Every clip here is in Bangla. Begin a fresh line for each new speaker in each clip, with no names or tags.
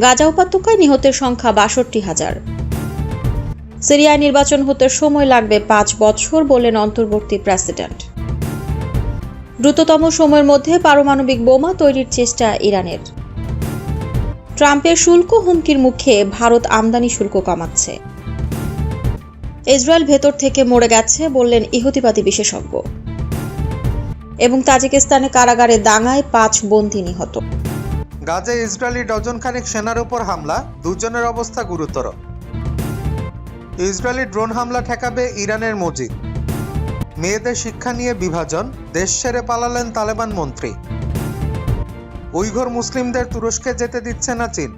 গাজা উপত্যকায় নিহতের সংখ্যা ৬২,০০০। সিরিয়ায় নির্বাচন হতে সময় লাগবে ৫ বছর বললেন অন্তর্বর্তী প্রেসিডেন্ট। দ্রুততম সময়ের মধ্যে পারমাণবিক বোমা তৈরির চেষ্টা ইরানের। ট্রাম্পের শুল্ক হুমকির মুখে ভারত আমদানি শুল্ক কমাচ্ছে। ইসরায়েল ভেতর থেকে মরে গেছে বললেন ইহুদিবাদী বিশেষজ্ঞ। এবং তাজিকিস্তানে কারাগারে দাঙ্গায় ৫ বন্দী নিহত।
গাজায় ইসরায়েলি ডজনখানেক সেনার উপর হামলা, দুজনের অবস্থা গুরুতর। ইসরায়েলি ড্রোন হামলা ঠেকাবে ইরানের মসজিদ। মেয়েদের শিক্ষা নিয়ে বিভাজন, দেশ ছেড়ে পালালেন তালেবান মন্ত্রী। উইঘুর মুসলিমদের তুরস্কে যেতে দিচ্ছে না চীন।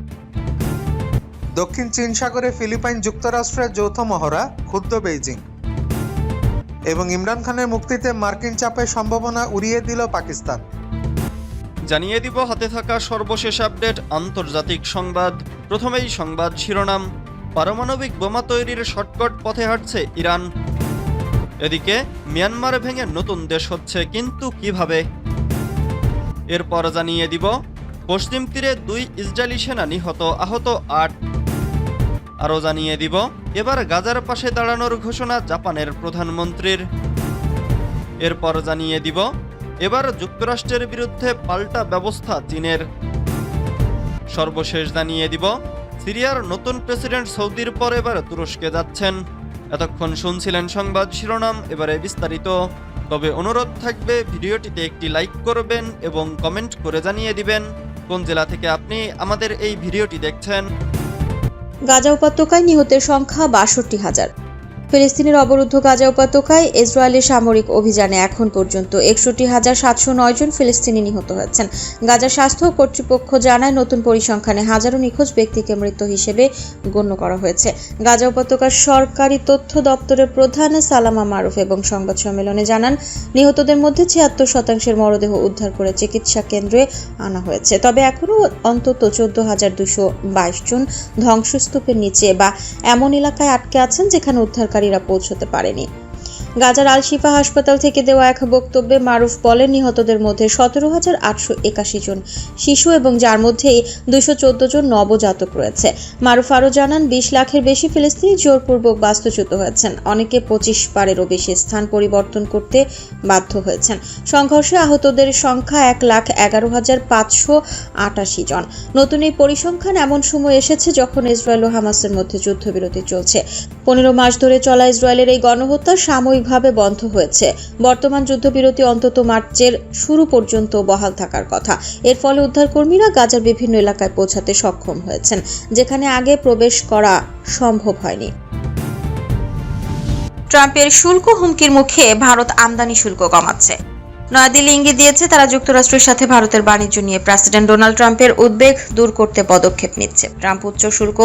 দক্ষিণ চীন সাগরে ফিলিপাইন যুক্তরাষ্ট্রের যৌথ মহড়া, ক্ষুব্ধ বেইজিং। এবং ইমরান খানের মুক্তিতে মার্কিন চাপের সম্ভাবনা উড়িয়ে দিল পাকিস্তান।
জানিয়ে দিব হাতে থাকা সর্বশেষ আপডেট আন্তর্জাতিক সংবাদ। প্রথমেই সংবাদ শিরোনাম। পারমাণবিক বোমা তৈরির শর্টকাট পথে হাঁটছে ইরান। এদিকে মিয়ানমার ভেঙে নতুন দেশ হচ্ছে, কিন্তু কিভাবে? এরপর জানিয়ে দিব পশ্চিম তীরে 2 ইসরায়েলি সেনা নিহত, আহত 8। আরও জানিয়ে দিব এবার গাজার পাশে দাঁড়ানোর ঘোষণা জাপানের প্রধানমন্ত্রীর। এরপর জানিয়ে দিব এবার যুক্তরাষ্ট্রের বিরুদ্ধে পাল্টা ব্যবস্থা চীনের। সর্বশেষ জানিয়ে দিব সিরিয়ার নতুন প্রেসিডেন্ট সৌদির পর এবার তুরস্কে যাচ্ছেন। এতক্ষণ শুনছিলেন সংবাদ শিরোনাম, এবারে বিস্তারিত। তবে অনুরোধ থাকবে ভিডিওটিতে একটি লাইক করবেন এবং কমেন্ট করে জানিয়ে দিবেন কোন জেলা থেকে আপনি আমাদের এই ভিডিওটি দেখছেন।
গাজা উপত্যকায় নিহতের সংখ্যা ৬২,০০০। ফিলিস্তিনের অবরুদ্ধ গাজা উপত্যকায় ইসরায়েলি সামরিক অভিযানে এখন পর্যন্ত ৬১,৭০৯ জন ফিলিস্তিনি নিহত হয়েছেন। গাজা স্বাস্থ্য কর্তৃপক্ষ জানায় নতুন পরিসংখ্যানে হাজারো নিখোঁজ ব্যক্তিকে মৃত হিসেবে গণ্য করা হয়েছে। গাজা উপত্যকার সরকারি তথ্য দপ্তরের প্রধান সালামা মারুফ এবং সংবাদ সম্মেলনে জানান, নিহতদের মধ্যে ৭৬% মরদেহ উদ্ধার করে চিকিৎসা কেন্দ্রে আনা হয়েছে। তবে এখনও অন্তত ১৪,২২২ জন ধ্বংসস্তূপের নিচে বা এমন এলাকায় আটকে আছেন যেখানে উদ্ধার পৌঁছতে পারেনি। গাজার আল শিফা হাসপাতাল থেকে দেওয়া এক বক্তব্যে মারুফ বলেন, নিহতদের মধ্যে ১৭,৮৮১ জন শিশু এবং যার মধ্যে ২১৪ জন নবজাতক রয়েছে। মারুফ আরও জানান, ২০ লাখের বেশি ফিলিস্তিনি জোরপূর্বক বাস্তুচ্যুত হয়েছেন। অনেকে ২৫ বারেরও বেশি স্থান পরিবর্তন করতে বাধ্য হয়েছেন। সংঘর্ষে আহতদের সংখ্যা ১,১১,৫৮৮ জন। নতুন এই পরিসংখ্যান এমন সময় এসেছে যখন ইসরায়েল ও হামাসের মধ্যে যুদ্ধবিরতি চলছে। ১৫ মাস ধরে চলা ইসরায়েলের এই গণহত্যা সাময়িকভাবে বন্ধ হয়েছে। বর্তমান যুদ্ধবিরতি অন্তত মার্চের শুরু পর্যন্ত বহাল থাকার কথা। এর ফলে উদ্ধারকর্মীরা গাজার বিভিন্ন এলাকায় পৌঁছাতে সক্ষম হয়েছেন, যেখানে আগে প্রবেশ করা সম্ভব হয়নি। ট্রাম্পের শুল্ক হুমকির মুখে ভারত আমদানি শুল্ক কমাচ্ছে। নয়াদিল্লি ইঙ্গিত দিয়েছে তারা যুক্তরাষ্ট্রের সাথে ভারতের বাণিজ্য নিয়ে প্রেসিডেন্ট ডোনাল্ড ট্রাম্পের উদ্বেগ দূর করতে পদক্ষেপ নিচ্ছে। ট্রাম্প উচ্চ শুল্ক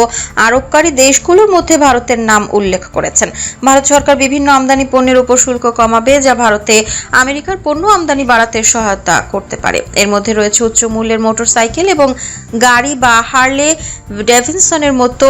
আরোপকারী দেশগুলোর মধ্যে ভারতের নাম উল্লেখ করেছেন। ভারত সরকার বিভিন্ন আমদানি পণ্যের উপর শুল্ক কমাবে, যা ভারতে আমেরিকার পণ্য আমদানি বাড়াতে সহায়তা করতে পারে। এর মধ্যে রয়েছে উচ্চ মূল্যের মোটরসাইকেল এবং গাড়ি বা হার্লে ডেভিডসনের মতো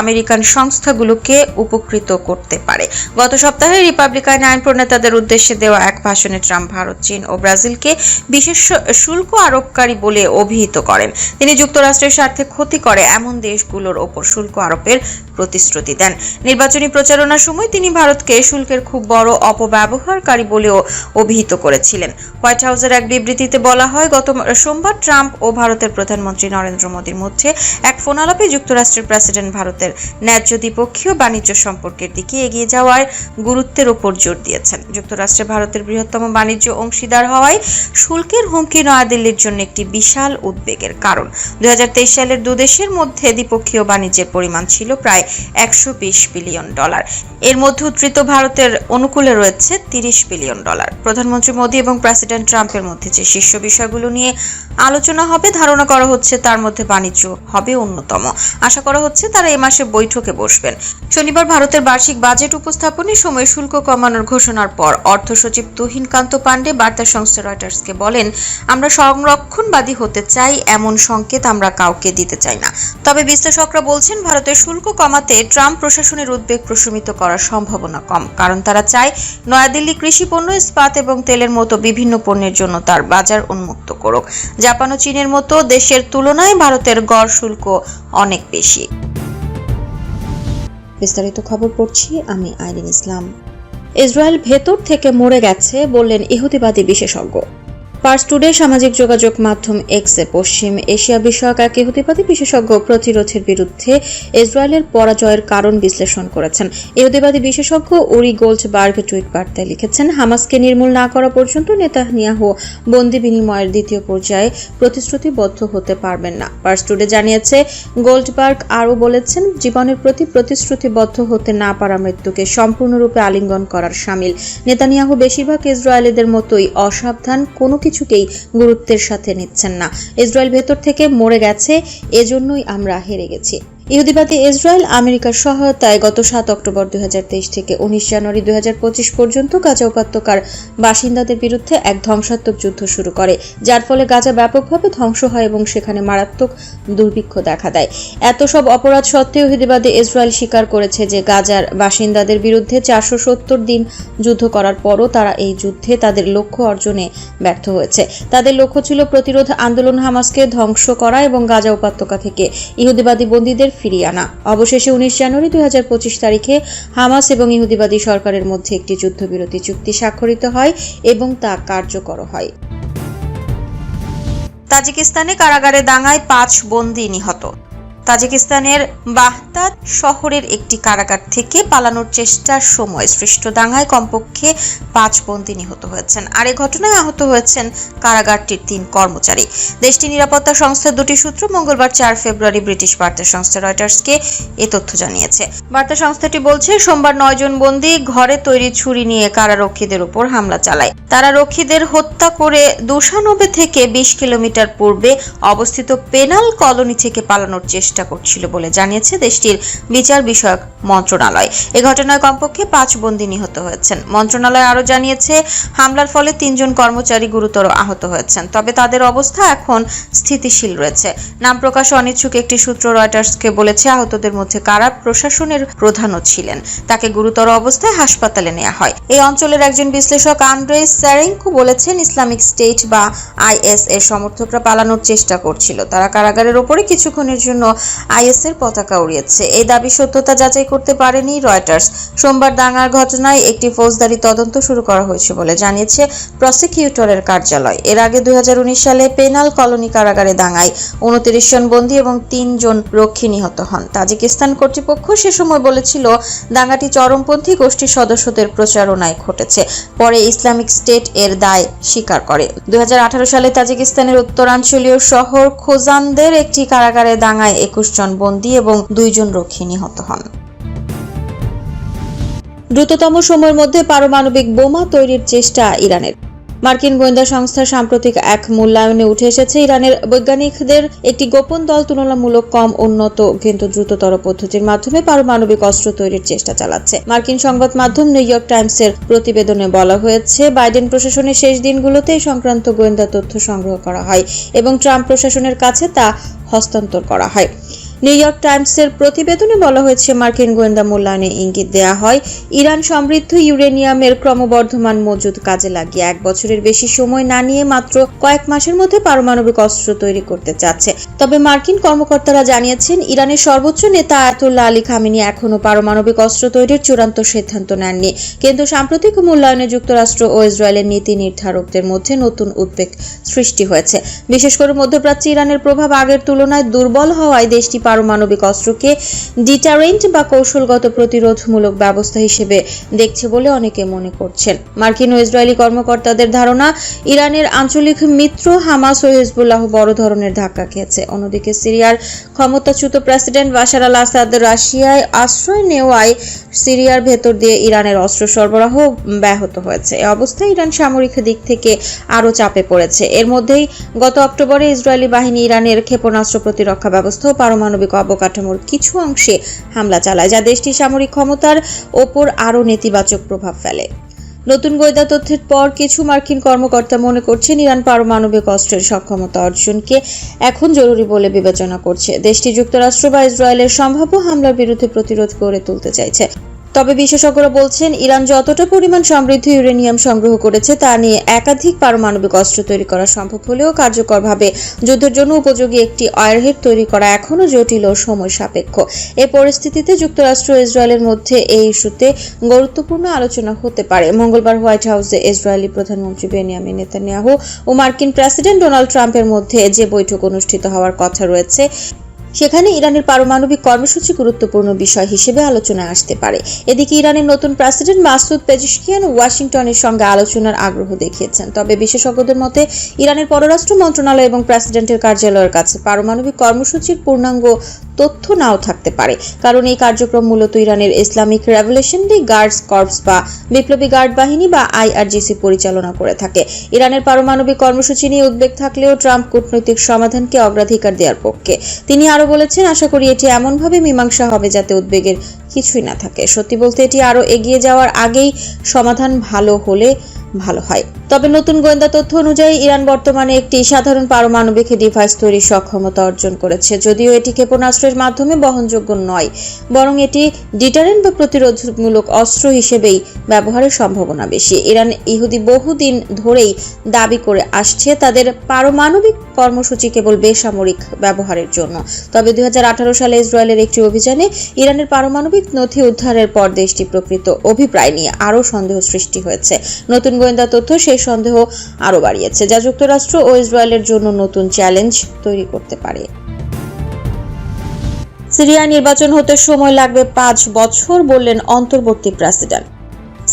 আমেরিকান সংস্থাগুলোকে উপকৃত করতে পারে। গত সপ্তাহে রিপাবলিকান আইন প্রণেতাদের উদ্দেশ্যে দেওয়া এক ভাষণে ট্রাম্প ভারত, চীন ও ব্রাজিলকে বিশেষ শুল্ক আরোপকারী বলে অভিহিত করেন। তিনি যুক্তরাষ্ট্রের স্বার্থে ক্ষতি করে এমন দেশগুলোর ওপর শুল্ক আরোপের প্রতিশ্রুতি দেন। নির্বাচনী প্রচারণার সময় তিনি ভারতকে শুল্কের খুব বড় অপব্যবহারকারী বলেও অভিহিত করেছিলেন। হোয়াইট হাউসের এক বিবৃতিতে বলা হয়, গত সোমবার ট্রাম্প ও ভারতের প্রধানমন্ত্রী নরেন্দ্র মোদীর মধ্যে এক ফোনালাপে যুক্তরাষ্ট্রের প্রেসিডেন্ট ভারতের ন্যায্য দ্বিপক্ষীয় বাণিজ্য সম্পর্কের দিকে এগিয়ে যাওয়ার গুরুত্বের উপর জোর দিয়েছেন। যুক্তরাষ্ট্রে ভারতের বৃহত্তম বাণিজ্য অংশীদার হওয়ায় শুল্কের হুমকি নয়াদিল্লির জন্য একটি বিশাল উদ্বেগের কারণ। ২০২৩ সালের দুদেশের মধ্যে দ্বিপক্ষীয় বাণিজ্যের পরিমাণ ছিল প্রায় $১২০ বিলিয়ন। এর মধ্যে উদ্ধৃত ভারতের অনুকূলে রয়েছে $30 বিলিয়ন। প্রধানমন্ত্রী মোদী এবং প্রেসিডেন্ট ট্রাম্পের মধ্যে যে শীর্ষ বিষয়গুলো নিয়ে আলোচনা হবে ধারণা করা হচ্ছে তার মধ্যে বাণিজ্য হবে অন্যতম। আশা করা হচ্ছে তারা এই মাসে বৈঠকে বসবেন। শনিবার ভারতের বার্ষিক বাজেট উপস্থাপনের সময় শুল্ক কমানোর ঘোষণার পর অর্থ সচিব তুহিন কান্ত পান্ডে বার্তা বার্তা সংস্থা রয়টার্সকে বলেন, আমরা সংরক্ষণবাদী হতে চাই এমন সংকেত আমরা কাউকে দিতে চাই না। তবে বিশ্লেষকরা বলছেন ভারতের শুল্ক কমাতে ট্রাম্প প্রশাসনের উদ্বেগ প্রশমিত করার সম্ভাবনা কম, কারণ তারা চায় নয়াদিল্লি কৃষি পণ্য, ইস্পাত এবং তেলের মতো বিভিন্ন পণ্যের জন্য তার বাজার উন্মুক্ত করুক। জাপান ও চীনের মতো দেশের তুলনায় ভারতের গড় শুল্ক অনেক বেশি। বিস্তারিত খবর পড়ছি আমি আইরিন ইসলাম। ইসরায়েল ভেতর থেকে মরে গেছে বললেন ইহুদিবাদী বিশেষজ্ঞ। পার্স টুডে সামাজিক যোগাযোগ মাধ্যম এক্সে পশ্চিম এশিয়া বিষয়ক এক ইহুদিবাদী বিশেষজ্ঞ প্রতিরোধের বিরুদ্ধে ইসরায়েলের পরাজয়ের কারণ বিশ্লেষণ করেছেন। ইহুদিবাদী বিশেষজ্ঞ উরি গোল্ডবার্গ টুইট বার্তায় লিখেছেন, হামাসকে নির্মূল না করা পর্যন্ত নেতানিয়াহু বন্দি বিনিময়ের দ্বিতীয় পর্যায়ে প্রতিশ্রুতিবদ্ধ হতে পারবেন না। পার্স টুডে জানিয়েছে, গোল্ডবার্গ আরও বলেছেন, জীবনের প্রতি প্রতিশ্রুতিবদ্ধ হতে না পারা মৃত্যুকে সম্পূর্ণরূপে আলিঙ্গন করার শামিল। নেতানিয়াহু বেশিরভাগ ইসরায়েলিদের মতোই অসাবধান, কোনো কিছুকেই গুরুত্বের সাথে নিচ্ছেন না। ইসরায়েল ভেতর থেকে মরে গেছে, এজন্যই আমরা হেরে গেছি। ইহুদিবাদী ইসরায়েল আমেরিকার সহায়তায় গত 7 অক্টোবর 2023 থেকে 19 জানুয়ারি 2025 পর্যন্ত গাজা উপত্যকার বাসিন্দাদের বিরুদ্ধে এক ধ্বংসাত্মক যুদ্ধ শুরু করে, যার ফলে গাজা ব্যাপকভাবে ধ্বংস হয় এবং সেখানে মারাত্মক দুর্ভিক্ষ দেখা দেয়। এত সব অপরাধ সত্ত্বেও ইহুদিবাদী ইসরায়েল স্বীকার করেছে যে গাজার বাসিন্দাদের বিরুদ্ধে 470 দিন যুদ্ধ করার পরও তারা এই যুদ্ধে তাদের লক্ষ্য অর্জনে ব্যর্থ হয়েছে। তাদের লক্ষ্য ছিল প্রতিরোধ আন্দোলন হামাসকে ধ্বংস করা এবং গাজা উপত্যকা থেকে ইহুদিবাদী বন্দীদের ফিরিয়ে আনা। অবশেষে 19 জানুয়ারি 2025 তারিখে হামাস এবং ইহুদিবাদী সরকারের মধ্যে একটি যুদ্ধবিরতি চুক্তি স্বাক্ষরিত হয় এবং তা কার্যকর হয়। তাজিকিস্তানে কারাগারে দাঙ্গায় 5 বন্দী নিহত। তাজিকিস্তানের বাগদাদ শহরের একটি কারাগার থেকে পালানোর চেষ্টার সময় সৃষ্ট দাঙ্গায় কমপক্ষে 5 বন্দী নিহত হয়েছেন, আর এই ঘটনায় আহত হয়েছেন কারাগারটির 3 কর্মচারী। দেশটির নিরাপত্তা সংস্থার 2টি সূত্র মঙ্গলবার 4 ফেব্রুয়ারি ব্রিটিশ বার্তা সংস্থা রয়টার্সকে এ তথ্য জানিয়েছে। বার্তা সংস্থাটি বলছে, সোমবার 9 জন বন্দী ঘরে তৈরি ছুরি নিয়ে কারারক্ষীদের উপর হামলা চালায়। তারা রক্ষীদের হত্যা করে দুশানবে থেকে 20 কিলোমিটার পূর্বে অবস্থিত পেনাল কলোনি থেকে পালানোর চেষ্টা করছিল বলে জানিয়েছে দেশটির বিচার বিষয়ক মন্ত্রণালয়। এই ঘটনায় কমপক্ষে 5 বন্দী নিহত হয়েছেন। মন্ত্রণালয় আরও জানিয়েছে, হামলার ফলে 3 জন কর্মচারী গুরুতর আহত হয়েছেন, তবে তাদের অবস্থা এখন স্থিতিশীল রয়েছে। নাম প্রকাশে অনিচ্ছুক একটি সূত্র রয়টার্সকে বলেছে, আহতদের মধ্যে কারা প্রশাসনের প্রধানও ছিলেন। তাকে গুরুতর অবস্থায় হাসপাতালে নেওয়া হয়। এই অঞ্চলের একজন বিশ্লেষক আন্দ্রে স্যারেঙ্কো বলেছেন, ইসলামিক স্টেট বা আইএস এর সমর্থকরা পালানোর চেষ্টা করছিল। তারা কারাগারের ওপরে কিছুক্ষণের জন্য আইএস এর পতাকা উড়িয়েছে। এই দাবি সত্যতা যাচাই করতে পারেনি রয়টার্স। সোমবার দাঙ্গার ঘটনায় একটি ফৌজদারি তদন্ত শুরু করা হয়েছে বলে জানিয়েছে প্রসিকিউটরের কার্যালয়। এর আগে 2019 সালে পেনাল কলোনি কারাগারে দাঙ্গায় 29 জন বন্দী এবং 3 জন রক্ষী নিহত হন। তাজিকিস্তান কর্তৃপক্ষ সে সময় বলেছিল, দাঙ্গাটি চরমপন্থী গোষ্ঠীর সদস্যদের প্রচারণায় ঘটেছে। পরে ইসলামিক স্টেট এর দায় স্বীকার করে। 2018 সালে তাজিকিস্তানের উত্তরাঞ্চলীয় শহর খোজানদের একটি কারাগারে দাঙ্গায় 21 জন বন্দী এবং 2 জন রক্ষী নিহত হন। দ্রুততম সময়ের মধ্যে পারমাণবিক বোমা তৈরির চেষ্টা ইরানের। মার্কিন গোয়েন্দা সংস্থার সাম্প্রতিক এক মূল্যায়নে উঠে এসেছে, ইরানের বৈজ্ঞানিকদের একটি গোপন দল তুলনামূলক কম উন্নত কিন্তু দ্রুততর পদ্ধতির মাধ্যমে পারমাণবিক অস্ত্র তৈরির চেষ্টা চালাচ্ছে। মার্কিন সংবাদ মাধ্যম নিউ ইয়র্ক টাইমসের প্রতিবেদনে বলা হয়েছে, বাইডেন প্রশাসনের শেষ দিনগুলোতে এই সংক্রান্ত গোয়েন্দা তথ্য সংগ্রহ করা হয় এবং ট্রাম্প প্রশাসনের কাছে তা হস্তান্তর করা হয়। নিউ ইয়র্ক টাইমসের প্রতিবেদনে বলা হয়েছে, মার্কিন গোয়েন্দা মূল্যায়নে ইঙ্গিত দেয়া হয়, ইরান সমৃদ্ধ ইউরেনিয়ামের ক্রমবর্ধমান মজুদ কাজে লাগিয়ে 1 বছরের বেশি সময় না নিয়ে মাত্র কয়েক মাসের মধ্যে পারমাণবিক অস্ত্র তৈরি করতে চাচ্ছে। তবে মার্কিন কর্মকর্তারা জানিয়েছেন, ইরানের সর্বোচ্চ নেতা আয়াতুল্লাহ আলী খামেনি এখনও পারমাণবিক অস্ত্র তৈরির চূড়ান্ত সিদ্ধান্ত নেননি। কিন্তু সাম্প্রতিক মূল্যায়নে যুক্তরাষ্ট্র ও ইসরায়েলের নীতি নির্ধারকদের মধ্যে নতুন উদ্বেগ সৃষ্টি হয়েছে। বিশেষ করে মধ্যপ্রাচ্যে ইরানের প্রভাব আগের তুলনায় দুর্বল হওয়ায় দেশটি পারমাণবিক অস্ত্রকে ডিটারেন্ট বা কৌশলগত প্রতিরোধমূলক ব্যবস্থা হিসেবে দেখছে বলে অনেকে মনে করছেন। মার্কিন ও ইসরায়েলি কর্মকর্তাদের ধারণা, ইরানের আঞ্চলিক মিত্র হামাস ও হিজবুল্লাহ বড় ধরনের ধাক্কা খেয়েছে। অন্যদিকে সিরিয়ার ক্ষমতাচ্যুত প্রেসিডেন্ট বাশার আল আসাদ রাশিয়ায় আশ্রয় নেওয়ায় সিরিয়ার ভেতর দিয়ে ইরানের অস্ত্র সরবরাহ ব্যাহত হয়েছে। এই অবস্থায় ইরান সামরিক দিক থেকে আরও চাপে পড়েছে। এর মধ্যেই গত অক্টোবরে ইসরায়েলি বাহিনী ইরানের ক্ষেপণাস্ত্র প্রতিরক্ষা ব্যবস্থা ও পারমাণবিক অবকাঠামোর কিছু অংশে হামলা চালায়, যা দেশটির সামরিক ক্ষমতার ওপর আরও নেতিবাচক প্রভাব ফেলে। নতুন গোয়েন্দা তথ্যের পর কিছু মার্কিন কর্মকর্তা মনে করছেন ইরান পারমাণবিক অস্ত্রের সক্ষমতা অর্জনকে এখন জরুরি বলে বিবেচনা করছে। দেশটি যুক্তরাষ্ট্র বা ইসরায়েলের সম্ভাব্য হামলার বিরুদ্ধে প্রতিরোধ গড়ে তুলতে চাইছে। তবে বিশেষজ্ঞরা বলছেন ইরান যতটা পরিমাণ সমৃদ্ধ ইউরেনিয়াম সংগ্রহ করেছে তা নিয়ে একাধিক পারমাণবিক অস্ত্র তৈরি করা সম্ভব হলেও কার্যকরভাবে যুদ্ধের জন্য উপযোগী একটি ওয়ারহেড তৈরি করা এখনও জটিল ও সময় সাপেক্ষ। এ পরিস্থিতিতে যুক্তরাষ্ট্র ও ইসরায়েলের মধ্যে এই ইস্যুতে গুরুত্বপূর্ণ আলোচনা হতে পারে। মঙ্গলবার হোয়াইট হাউসে ইসরায়েলি প্রধানমন্ত্রী বেনিয়ামিন নেতানিয়াহু ও মার্কিন প্রেসিডেন্ট ডোনাল্ড ট্রাম্পের মধ্যে যে বৈঠক অনুষ্ঠিত হওয়ার কথা রয়েছে সেখানে ইরানের পারমাণবিক কর্মসূচি গুরুত্বপূর্ণ বিষয় হিসেবে আলোচনায় আসতে পারে। এদিকে ইরানের নতুন প্রেসিডেন্ট মাসুদ পেজিশকিয়ান ওয়াশিংটনের সঙ্গে আলোচনার আগ্রহ দেখিয়েছেন। তবে বিশেষজ্ঞদের মতে ইরানের পররাষ্ট্র মন্ত্রণালয় এবং প্রেসিডেন্টের কার্যালয়ের কাছে পারমাণবিক কর্মসূচির পূর্ণাঙ্গ তথ্য নাও থাকতে পারে, কারণ এই কার্যক্রম মূলত ইরানের ইসলামিক রেভলিউশনারি গার্ডস কর্পস বা বিপ্লবী গার্ড বাহিনী বা আইআরজিসি পরিচালনা করে থাকে। ইরানের পারমাণবিক কর্মসূচি নিয়ে উদ্বেগ থাকলেও ট্রাম্প কূটনৈতিক সমাধানকে অগ্রাধিকার দেওয়ার পক্ষে। তিনি আরো বলেছেন, আশা করি এটি এমনভাবে মীমাংসা হবে যাতে উদ্বেগের কিছুই না থাকে। সত্যি বলতে এটি আরো এগিয়ে যাওয়ার আগেই সমাধান ভালো হলে ভালো হয়। তবে নতুন গোয়েন্দা তথ্য অনুযায়ী ইরান বর্তমানে একটি সাধারণ পারমাণবিক ডিভাইস তৈরির সক্ষমতা অর্জন করেছে। যদিও এটি ক্ষেপণাস্ত্রের মাধ্যমে বহনযোগ্য নয়, বরং এটি ডিটারেন্ট বা প্রতিরোধমূলক অস্ত্র হিসেবেই ব্যবহারের সম্ভাবনা বেশি। ইরান ইহুদি বহুদিন ধরেই দাবি করে আসছে তাদের পারমাণবিক কর্মসূচি কেবল বেসামরিক ব্যবহারের জন্য। তবে 2018 সালে ইসরায়েলের একটি অভিযানে ইরানের পারমাণবিক নথি উদ্ধারের পর দেশটি প্রকৃত অভিপ্রায় নিয়ে আরও সন্দেহ সৃষ্টি হয়েছে। নতুন গোয়েন্দা তথ্য সেই সন্দেহ আরও বাড়িয়েছে, যা যুক্তরাষ্ট্র ও ইসরায়েলের জন্য নতুন চ্যালেঞ্জ তৈরি করতে পারে। সিরিয়ায় নির্বাচন হতে সময় লাগবে 5 বছর বললেন অন্তর্বর্তী প্রেসিডেন্ট।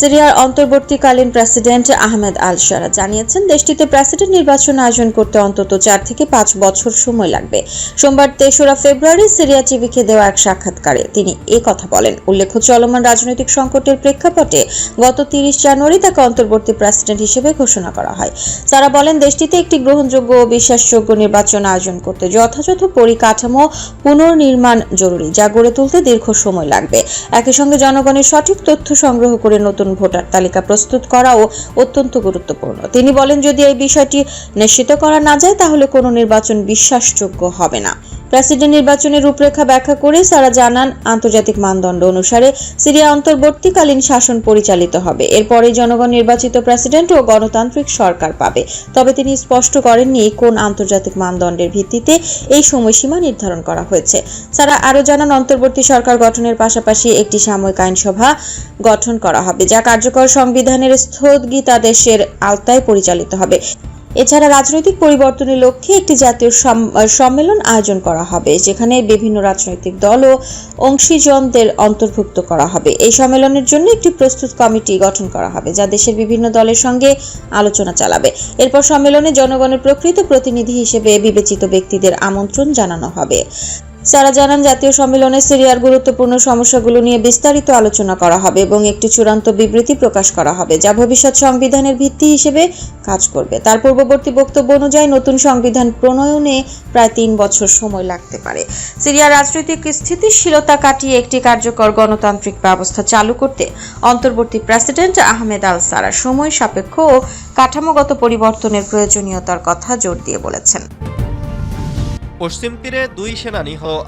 সিরিয়ার অন্তর্বর্তীকালীন প্রেসিডেন্ট আহমেদ আল শারা জানিয়েছেন দেশটিতে প্রেসিডেন্ট নির্বাচন আয়োজন করতে অন্তত 4 থেকে 5 বছর সময় লাগবে। সোমবার 3 ফেব্রুয়ারি সিরিয়া টিভিকে দেওয়া এক সাক্ষাৎকারে তিনি এই কথা বলেন। উল্লেখ্য, চলমান রাজনৈতিক সংকটের প্রেক্ষাপটে গত 30 জানুয়ারি তাকে অন্তর্বর্তী প্রেসিডেন্ট হিসেবে ঘোষণা করা হয়। তারা বলেন দেশটিতে একটি গ্রহণযোগ্য ও বিশ্বাসযোগ্য নির্বাচন আয়োজন করতে যথাযথ পরিকাঠামো পুনর্নির্মাণ জরুরি, যা গড়ে তুলতে দীর্ঘ সময় লাগবে। একই সঙ্গে জনগণের সঠিক তথ্য সংগ্রহ করে নতুন ভোটার তালিকা প্রস্তুত করাও অত্যন্ত গুরুত্বপূর্ণ। তিনি বলেন, যদি এই বিষয়টি নিশ্চিত করা না যায় তাহলে কোনো নির্বাচন বিশ্বাসযোগ্য হবে না। প্রেসিডেন্ট নির্বাচনের রূপরেখা ব্যাখ্যা করে সারা জানান, আন্তর্জাতিক মানদণ্ড অনুসারে সিরিয়া অন্তর্বর্তীকালীন শাসন পরিচালিত হবে। এরপরে জনগণ নির্বাচিত প্রেসিডেন্ট ও গণতান্ত্রিক সরকার পাবে। তবে তিনি স্পষ্ট করেননি কোন আন্তর্জাতিক মানদণ্ডের ভিত্তিতে এই সময়সীমা নির্ধারণ করা হয়েছে। সারা আরও জানান, অন্তর্বর্তী সরকার গঠনের পাশাপাশি একটি সাময়িক আইনসভা গঠন করা হবে, যা কার্যকর সংবিধানের স্থগিতাদেশের আওতায় পরিচালিত হবে। এছাড়া রাজনৈতিক পরিবর্তনের লক্ষ্যে একটি জাতীয় সম্মেলন আয়োজন করা হবে, যেখানে বিভিন্ন রাজনৈতিক দল ও অংশীজনদের অন্তর্ভুক্ত করা হবে। এই সম্মেলনের জন্য একটি প্রস্তুত কমিটি গঠন করা হবে, যা দেশের বিভিন্ন দলের সঙ্গে আলোচনা চালাবে। এরপর সম্মেলনে জনগণের প্রকৃত প্রতিনিধি হিসেবে বিবেচিত ব্যক্তিদের আমন্ত্রণ জানানো হবে। সারা জানান, জাতীয় সম্মেলনে সিরিয়ার গুরুত্বপূর্ণ সমস্যাগুলো নিয়ে বিস্তারিত আলোচনা করা হবে এবং একটি চূড়ান্ত বিবৃতি প্রকাশ করা হবে, যা ভবিষ্যৎ সংবিধানের ভিত্তি হিসেবে কাজ করবে। তার পূর্ববর্তী বক্তব্য অনুযায়ী নতুন সংবিধান প্রণয়নে প্রায় 3 বছর সময় লাগতে পারে। সিরিয়ার রাজনৈতিক স্থিতিশীলতা কাটিয়ে একটি কার্যকর গণতান্ত্রিক ব্যবস্থা চালু করতে অন্তর্বর্তী প্রেসিডেন্ট আহমেদ আল শারা সময় সাপেক্ষ ও কাঠামোগত পরিবর্তনের প্রয়োজনীয়তার কথা জোর দিয়ে বলেছেন।
পশ্চিম তীরে 2 সেনা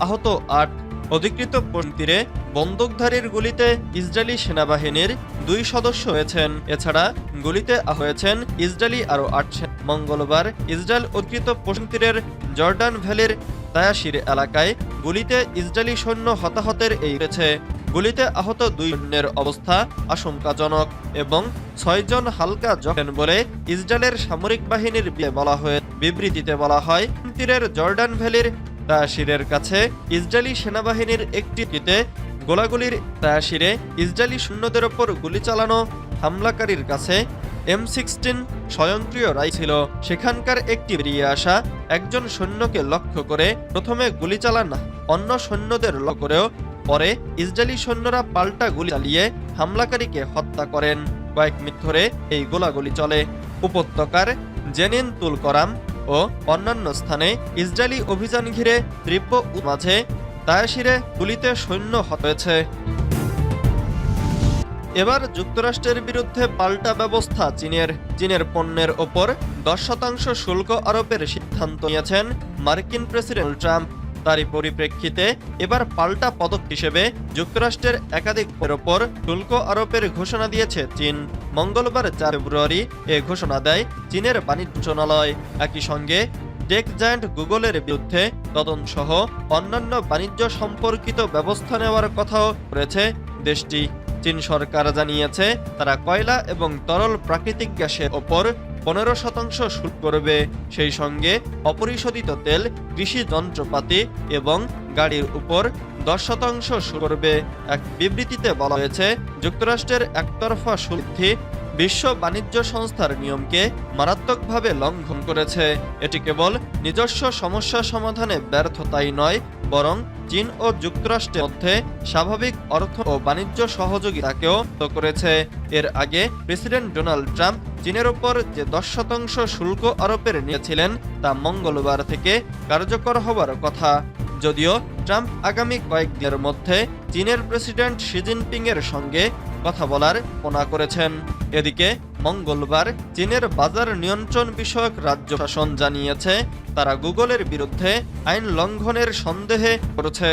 আহত 8। অধিকৃত পশ্চিম তীরে বন্দুকধারীর গুলিতে ইসরায়েলি সেনাবাহিনীর 2 সদস্য হয়েছেন। এছাড়া গুলিতে হয়েছেন ইসরায়েলি আরও 8 সেনা। মঙ্গলবার ইসরায়েল অধিকৃত পশ্চিম তীরের জর্ডান ভ্যালির তায়াশির এলাকায় গুলিতে ইসরায়েলি সৈন্য হতাহতের এই রয়েছে। গুলিতে আহত 2 সৈন্যের অবস্থা আশঙ্কাজনক এবং 6 জন হালকা জখম বলে ইসরায়েলের সামরিক বাহিনীর বিবৃতিতে বলা হয়। তীরের জর্ডান ভ্যালির তায়াশিরের কাছে ইসরায়েলি সেনাবাহিনীর একটিতে গোলাগুলির তায়াশিরে ইসরায়েলি সৈন্যদের ওপর গুলি চালানো হামলাকারীর কাছে M16 স্বয়ংক্রিয় রাইফেল ছিল। সেখানকার একটি বেরিয়ে আসা একজন সৈন্যকে লক্ষ্য করে প্রথমে গুলি চালান অন্য সৈন্যদের লক্ষ্য করেও পরে ইসরায়েলি সৈন্যরা পাল্টা গুলি চালিয়ে হামলাকারীকে হত্যা করেন। কয়েক মিনিট ধরে এই গোলাগুলি চলে। উপত্যকার জেনিন তুল করাম ও অন্যান্য স্থানে ইসরায়েলি অভিযান ঘিরে তীব্র মাঝে তায়াশিরে গুলিতে সৈন্য হত হয়েছে। এবার যুক্তরাষ্ট্রের বিরুদ্ধে পাল্টা ব্যবস্থা চীনের পণ্যের ওপর 10% শুল্ক আরোপের সিদ্ধান্ত নিয়েছেন মার্কিন প্রেসিডেন্ট ট্রাম্প। তারই পরিপ্রেক্ষিতে এবার পাল্টা পদক্ষেপ হিসেবে যুক্তরাষ্ট্রের একাধিক পণ্যের ওপর শুল্ক আরোপের ঘোষণা দিয়েছে চীন। মঙ্গলবার 4 ফেব্রুয়ারি এ ঘোষণা দেয় চীনের বাণিজ্য মন্ত্রণালয়। একই সঙ্গে টেক জায়ান্ট গুগলের বিরুদ্ধে তদন্ত সহ অন্যান্য বাণিজ্য সম্পর্কিত ব্যবস্থা নেওয়ার কথাও করেছে দেশটি। চীন সরকার জানিয়েছে তারা কয়লা এবং তরল প্রাকৃতিক গ্যাসের ওপর 15% শুল্ক করবে, সেই সঙ্গে অপরিশোধিত তেল, কৃষি যন্ত্রপাতি এবং গাড়ির উপর 10% শুল্ক করবে। এক বিবৃতিতে বলা হয়েছে, যুক্তরাষ্ট্রের একতরফা শুল্ক বৃদ্ধি বিশ্ব বাণিজ্য সংস্থার নিয়মকে মারাত্মকভাবে লঙ্ঘন করেছে। এটি কেবল নিজস্ব সমস্যা সমাধানে ব্যর্থতাই নয়, বরং চীন ও যুক্তরাষ্ট্রের মধ্যে স্বাভাবিক অর্থ ও বাণিজ্য সহযোগিতাকেও করেছে। এর আগে প্রেসিডেন্ট ডোনাল্ড ট্রাম্প চীনের ওপর যে 10% শুল্ক আরোপের নিয়েছিলেন তা মঙ্গলবার থেকে কার্যকর হবার কথা। যদিও ট্রাম্প আগামী কয়েকদিনের মধ্যে চীনের প্রেসিডেন্ট শি জিনপিং এর সঙ্গে কথা বলার পণা করেছেন। এদিকে মঙ্গলবার চীনের বাজার নিয়ন্ত্রণ বিষয়ক রাজ্য শাসন জানিয়েছে তারা গুগলের বিরুদ্ধে আইন লঙ্ঘনের সন্দেহে করেছে।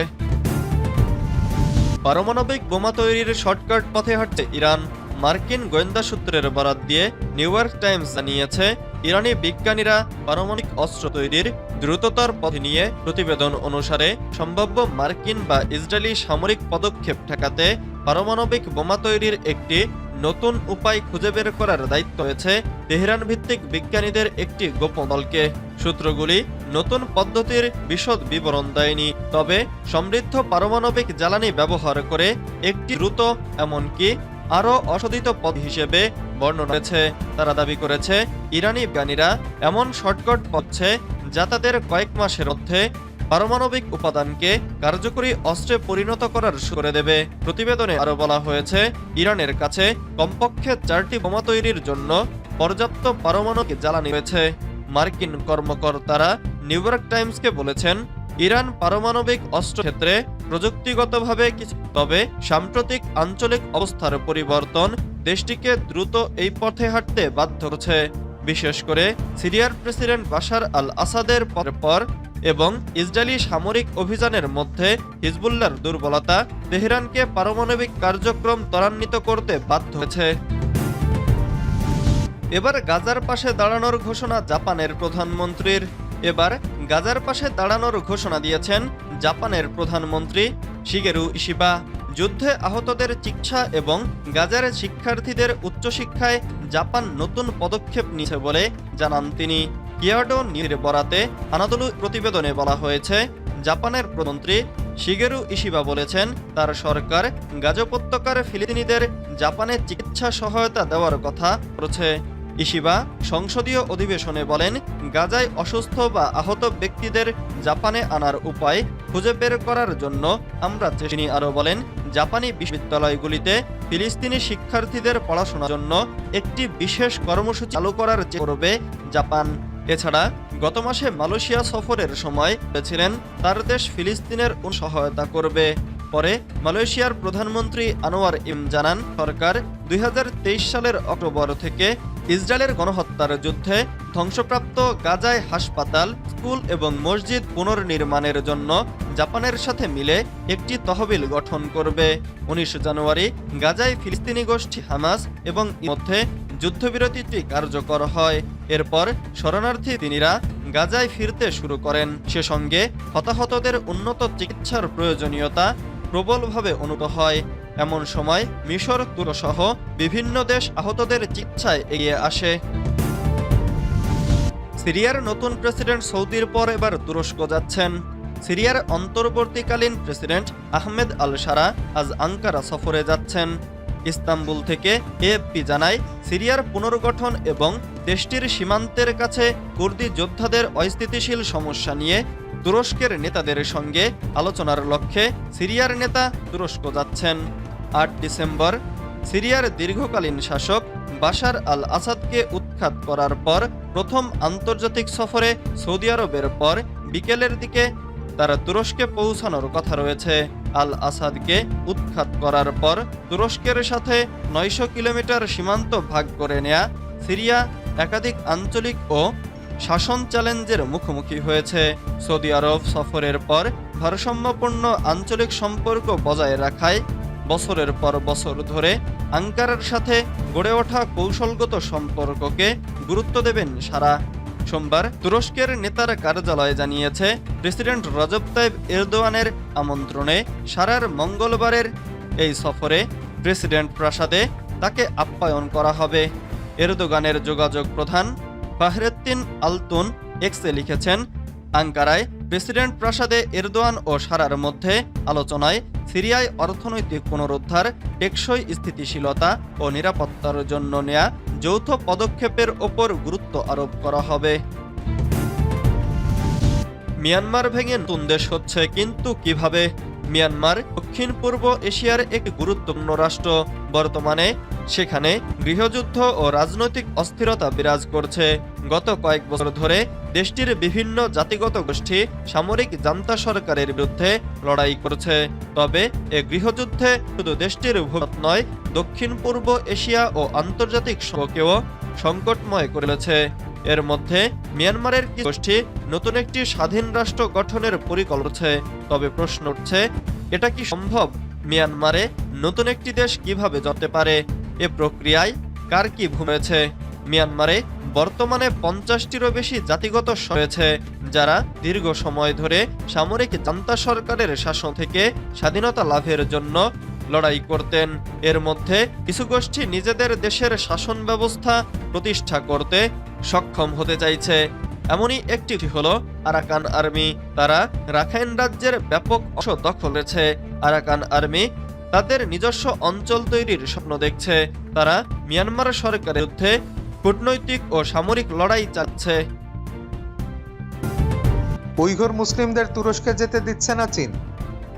পারমাণবিক বোমা তৈরির শর্টকাট পথে হাঁটছে ইরান। মার্কিন গোয়েন্দা সূত্রের বরাত দিয়ে নিউ ইয়র্ক টাইমস জানিয়েছে ইরানি বিজ্ঞানীরা পারমাণবিক অস্ত্র তৈরির দ্রুততর পথ নিয়ে প্রতিবেদন অনুসারে সম্ভাব্য মার্কিন বা ইসরায়েলি সামরিক পদক্ষেপ ঠেকাতে পারমাণবিক বোমা তৈরির একটি নতুন উপায় খুঁজে বের করার দায়িত্ব হয়েছে তেহরান ভিত্তিক বিজ্ঞানীদের একটি গোপন দলকে। সূত্রগুলি নতুন পদ্ধতির বিশদ বিবরণ দেয়নি, তবে সমৃদ্ধ পারমাণবিক জ্বালানি ব্যবহার করে একটি দ্রুত এমনকি আরও অশোধিত পথ হিসেবে বর্ণনা করেছে। তারা দাবি করেছে ইরানি বিজ্ঞানীরা এমন শর্টকাট পথে যা তাদের কয়েক মাসের মধ্যে পারমাণবিক উপাদানকে কার্যকরী অস্ত্রে পরিণত করার শুরু করে দেবে। প্রতিবেদনে আরও বলা হয়েছে ইরানের কাছে কমপক্ষে 4টি বোমা তৈরির জন্য পর্যাপ্ত পারমাণবিক জ্বালানি রয়েছে। মার্কিন কর্মকর্তারা নিউ ইয়র্ক টাইমসকে বলেছেন ইরান পারমাণবিক অস্ত্র ক্ষেত্রে প্রযুক্তিগতভাবে কিছু, তবে সাম্প্রতিক আঞ্চলিক অবস্থার পরিবর্তন দেশটিকে দ্রুত এই পথে হাঁটতে বাধ্য করছে। বিশেষ করে সিরিয়ার প্রেসিডেন্ট বাশার আল আসাদের পর এবং ইসরায়েলি সামরিক অভিযানের মধ্যে হিজবুল্লাহর দুর্বলতা তেহরানকে পারমাণবিক কার্যক্রম ত্বরান্বিত করতে বাধ্য হয়েছে। এবার গাজার পাশে দাঁড়ানোর ঘোষণা জাপানের প্রধানমন্ত্রীর। এবার গাজার পাশে দাঁড়ানোর ঘোষণা দিয়েছেন জাপানের প্রধানমন্ত্রী শিগেরু ইশিবা। যুদ্ধে আহতদের চিকিৎসা এবং গাজার শিক্ষার্থীদের উচ্চশিক্ষায় জাপান নতুন পদক্ষেপ নিয়েছে বলে জানান তিনি। কিয়াডো নিউজের বরাতে আনাদোলু প্রতিবেদনে বলা হয়েছে জাপানের প্রধানমন্ত্রী শিগেরু ইশিবা বলেছেন তার সরকার গাজা উপত্যকার ফিলিস্তিনিদের জাপানে চিকিৎসা সহায়তা দেওয়ার কথা বলেছে। ইশিবা সংসদীয় অধিবেশনে বলেন গাজায় অসুস্থ বা আহত ব্যক্তিদের জাপানে আনার উপায় খুঁজে বের করার জন্য আমরা তিনি আরও বলেন জাপানি বিশ্ববিদ্যালয়গুলিতে ফিলিস্তিনি শিক্ষার্থীদের পড়াশোনার জন্য একটি বিশেষ কর্মসূচি চালু করার চেষ্টা করবে জাপান। এছাড়া গত মাসে মালয়েশিয়া সফরের সময় বলেছিলেন তার দেশ ফিলিস্তিনের সহায়তা করবে। পরে মালয়েশিয়ার প্রধানমন্ত্রী আনোয়ার জানান সরকার 2023 সালের অক্টোবর থেকে ইসরায়েলের গণহত্যার যুদ্ধে ধ্বংসপ্রাপ্ত গাজায় হাসপাতাল, স্কুল এবং মসজিদ পুনর্নির্মাণের জন্য জাপানের সাথে মিলে একটি তহবিল গঠন করবে। 19 জানুয়ারি গাজায় ফিলিস্তিনি গোষ্ঠী হামাস এবং মধ্যে যুদ্ধবিরতিটি কার্যকর হয়। এরপর শরণার্থী তিনিরা গাজায় ফিরতে শুরু করেন। সে সঙ্গে হতাহতদের উন্নত চিকিৎসার প্রয়োজনীয়তা প্রবলভাবে অনুভূত হয়। এমন সময় মিশর, তুরস্ক সহ বিভিন্ন দেশ আহতদের চিকিৎসায় এগিয়ে আসে। সিরিয়ার নতুন প্রেসিডেন্ট সৌদির পর এবার তুরস্ক যাচ্ছেন। সিরিয়ার অন্তর্বর্তীকালীন প্রেসিডেন্ট আহমেদ আল সারা আজ আঙ্কারা সফরে যাচ্ছেন। ইস্তাম্বুল থেকে এএফপি জানায় সিরিয়ার পুনর্গঠন এবং দেশটির সীমান্তের কাছে কুর্দি যোদ্ধাদের অস্থিতিশীল সমস্যা নিয়ে তুরস্কের নেতাদের সঙ্গে আলোচনার লক্ষ্যে সিরিয়ার নেতা তুরস্ক যাচ্ছেন। 8 ডিসেম্বর সিরিয়ার দীর্ঘকালীন শাসক বাশার আল আসাদকে উৎখাত করার পর প্রথম আন্তর্জাতিক সফরে সৌদি আরবের পর বিকেলের দিকে তার তুরস্কে পৌঁছানোর কথা রয়েছে। আল আসাদকে উৎখাত করার পর তুরস্কের সাথে 900 কিলোমিটার সীমান্ত ভাগ করে নেয়া সিরিয়া একাধিক আঞ্চলিক ও শাসন চ্যালেঞ্জের মুখোমুখি হয়েছে। সৌদি আরব সফরের পর ভারসাম্যপূর্ণ আঞ্চলিক সম্পর্ক বজায় রাখায় বছরের পর বছর ধরে আঙ্কারার সাথে গড়ে ওঠা কৌশলগত সম্পর্ককে গুরুত্ব দেবেন সারা। সোমবার তুরস্কের নেতার কার্যালয় জানিয়েছে, প্রেসিডেন্ট রজব তাইব এরদোয়ানের আমন্ত্রণে সারার মঙ্গলবারের এই সফরে প্রেসিডেন্ট প্রাসাদে তাকে আপ্যায়ন করা হবে। এরদোগানের যোগাযোগ প্রধান ফাহরেদ্দিন আলতুন এক্সে লিখেছেন, আঙ্কারায় প্রেসিডেন্ট প্রাসাদে এরদোয়ান ও সারার মধ্যে আলোচনায় সিরিয়ায় অর্থনৈতিক পুনরুদ্ধার, টেকসই স্থিতিশীলতা ও নিরাপত্তার জন্য নেয়া যৌথ পদক্ষেপের ওপর গুরুত্ব আরোপ করা হবে। মিয়ানমার ভেঙে নতুন দেশ হচ্ছে, কিন্তু কিভাবে? মিয়ানমার দক্ষিণ পূর্ব এশিয়ার একটি গুরুত্বপূর্ণ রাষ্ট্র। বর্তমানে সেখানে গৃহযুদ্ধ ও রাজনৈতিক অস্থিরতা বিরাজ করছে। গত কয়েক বছর ধরে দেশটির বিভিন্ন জাতিগত গোষ্ঠী সামরিক জান্তা সরকারের বিরুদ্ধে লড়াই করছে। তবে এ গৃহযুদ্ধে শুধু দেশটির ভূখণ্ড নয়, দক্ষিণ পূর্ব এশিয়া ও আন্তর্জাতিক সম্পর্ককেও সংকটময় করেছে। এর মধ্যে মিয়ানমারের কিছু গোষ্ঠী নতুন একটি স্বাধীন রাষ্ট্র গঠনের পরিকল্পনা করছে। তবে প্রশ্ন উঠছে, এটা কি সম্ভব? মিয়ানমারে নতুন একটি দেশ কিভাবে যেতে পারে? এ প্রক্রিয়ায় কার কি ভূমিকা? মিয়ানমারে বর্তমানে 50টিরও বেশি জাতিগত রয়েছে, যারা দীর্ঘ সময় ধরে সামরিক জান্তা সরকারের শাসন থেকে স্বাধীনতা লাভের জন্য লড়াই করতেন। এর মধ্যে কিছু গোষ্ঠী নিজেদের দেশের শাসন ব্যবস্থা প্রতিষ্ঠা করতে সক্ষম হতে চাইছে। এমনই একটি হলো আরাকান আর্মি। তারা রাখাইন রাজ্যের ব্যাপক অংশ দখল করেছে। আরাকান আর্মি তাদের নিজস্ব অঞ্চল তৈরির স্বপ্ন দেখছে। তারা মিয়ানমার সরকারের বিরুদ্ধে কূটনৈতিক ও সামরিক লড়াই চালাচ্ছে।
উইঘুর মুসলিমদের তুরস্কে যেতে দিচ্ছে না চীন।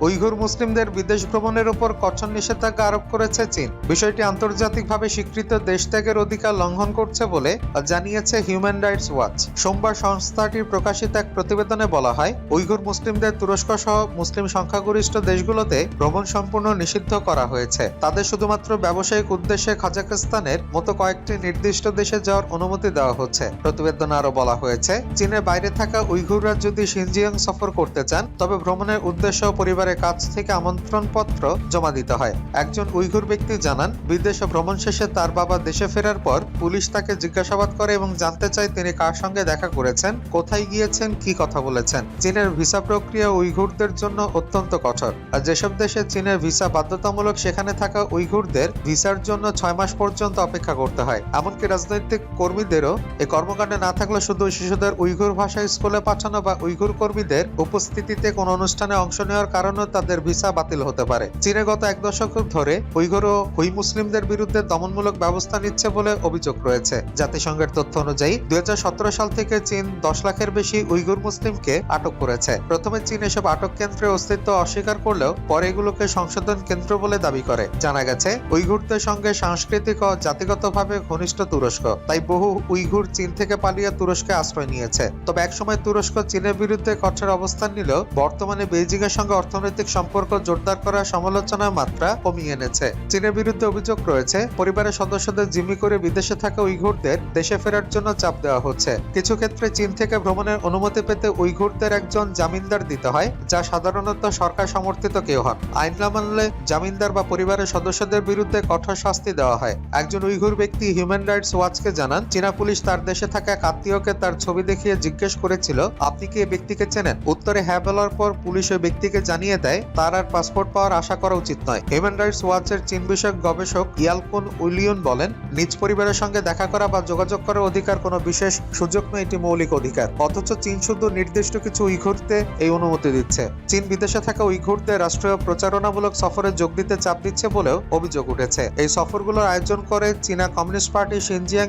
উইঘুর মুসলিমদের বিদেশ ভ্রমণের উপর কঠোর নিষেধাজ্ঞা আরোপ করেছে চীন। বিষয়টি আন্তর্জাতিকভাবে স্বীকৃত দেশ ত্যাগের অধিকার লঙ্ঘন করছে বলে জানিয়েছে হিউম্যান রাইটস ওয়াচ। সোমবার সংস্থাটির প্রকাশিত এক প্রতিবেদনে বলা হয়, উইঘুর মুসলিমদের তুরস্ক সহ মুসলিম সংখ্যাগরিষ্ঠ দেশগুলোতে ভ্রমণ সম্পূর্ণ নিষিদ্ধ করা হয়েছে। তাদের শুধুমাত্র ব্যবসায়িক উদ্দেশ্যে কাজাখস্তানের মতো কয়েকটি নির্দিষ্ট দেশে যাওয়ার অনুমতি দেওয়া হচ্ছে। প্রতিবেদনে আরো বলা হয়েছে, চীনের বাইরে থাকা উইঘুররা যদি শিনজিয়াং সফর করতে চান, তবে ভ্রমণের উদ্দেশ্য পরিবারের কাছ থেকে আমন্ত্রণপত্র জমা দিতে হয়। একজন উইঘুর ব্যক্তি জানান, বিদেশে ভ্রমণ শেষে তার বাবা দেশে ফেরার পর পুলিশ তাকে জিজ্ঞাসাবাদ করে এবং জানতে চায় তিনি কার সঙ্গে দেখা করেছেন, কোথায় গিয়েছেন, কি কথা বলেছেন। চীনের ভিসা প্রক্রিয়া উইঘুরদের জন্য অত্যন্ত কঠোর। আর যেসব দেশে চীনের ভিসা বাধ্যতামূলক, সেখানে থাকা উইঘুরদের ভিসার জন্য 6 মাস পর্যন্ত অপেক্ষা করতে হয়। এমনকি রাজনৈতিক কর্মীদেরও এই কর্মকাণ্ডে না থাকলে শুধু শিশুদের উইঘুর ভাষায় স্কুলে পাঠানো বা উইঘুর কর্মীদের উপস্থিতিতে কোনো অনুষ্ঠানে অংশ নেওয়ার কারণে তাদের ভিসা বাতিল হতে পারে। চীনে গত 1 দশক ধরে উইঘুর ও হুই মুসলিমদের বিরুদ্ধে দমনমূলক ব্যবস্থা নিচ্ছে বলে অভিযোগ রয়েছে। জাতিসংঘের তথ্য অনুযায়ী 2017 সাল থেকে চীন 10 লাখের বেশি উইঘুর মুসলিমকে আটক করেছে। প্রথমে চীন এসব আটক কেন্দ্রের অস্তিত্ব অস্বীকার করলেও পরে এগুলোকে সংশোধন কেন্দ্র বলে দাবি করে। জানা গেছে, উইঘুরদের সঙ্গে সাংস্কৃতিক ও জাতিগতভাবে ঘনিষ্ঠ তুরস্ক, তাই বহু উইঘুর চীন থেকে পালিয়ে তুরস্কে আশ্রয় নিয়েছে। তবে একসময় তুরস্ক চীনের বিরুদ্ধে কঠোর অবস্থান নিলেও বর্তমানে বেইজিং এর সঙ্গে অর্থনৈতিক সম্পর্ক জোরদার করার সমালোচনার মাত্রা কমিয়ে এনেছে। চীনের বিরুদ্ধে অভিযোগ রয়েছে, পরিবারের সদস্যদের জিম্মি করে বিদেশে থাকা উইঘুরদের দেশে ফেরার জন্য চাপ দেওয়া হচ্ছে। কিছু ক্ষেত্রে চীন থেকে ভ্রমণের অনুমতি পেতে উইঘুরদের একজন জামিনদার দিতে হয়, যা সাধারণত সরকার সমর্থিত কেউ হন। আইন না মানলে জামিনদার বা পরিবারের সদস্যদের বিরুদ্ধে কঠোর শাস্তি দেওয়া হয়। একজন উইঘুর ব্যক্তি হিউম্যান রাইটস ওয়াচকে জানান, চীনা পুলিশ তার দেশে থাকা এক আত্মীয়কে তার ছবি দেখিয়ে জিজ্ঞেস করেছিল, আপনি কি এই ব্যক্তিকে চেনেন? উত্তরে হ্যাঁ বলার পর পুলিশ ওই ব্যক্তিকে জানিয়ে দেয় তার আর পাসপোর্ট পাওয়ার আশা করা উচিত নয়। হিউম্যান রাইটস ওয়াচের চীন বিষয়ক গবেষক ইয়ালকুন উইলিয়ন বলেন, নিজ পরিবারের সঙ্গে দেখা করা বা যোগাযোগ করার অধিকার কোনো বিশেষ সুযোগ নয়, এটি মৌলিক অধিকার। অথচ চীন শুধু নির্দিষ্ট কিছু উইঘুরতে এই অনুমতি দিচ্ছে। চীন বিদেশে থাকা উইঘুরদের রাষ্ট্রীয় প্রচারণামূলক সফরে যোগ দিতে চাপ দিচ্ছে বলেও অভিযোগ উঠেছে। এই সফরগুলোর আয়োজন করে চীনা communist party Xinjiang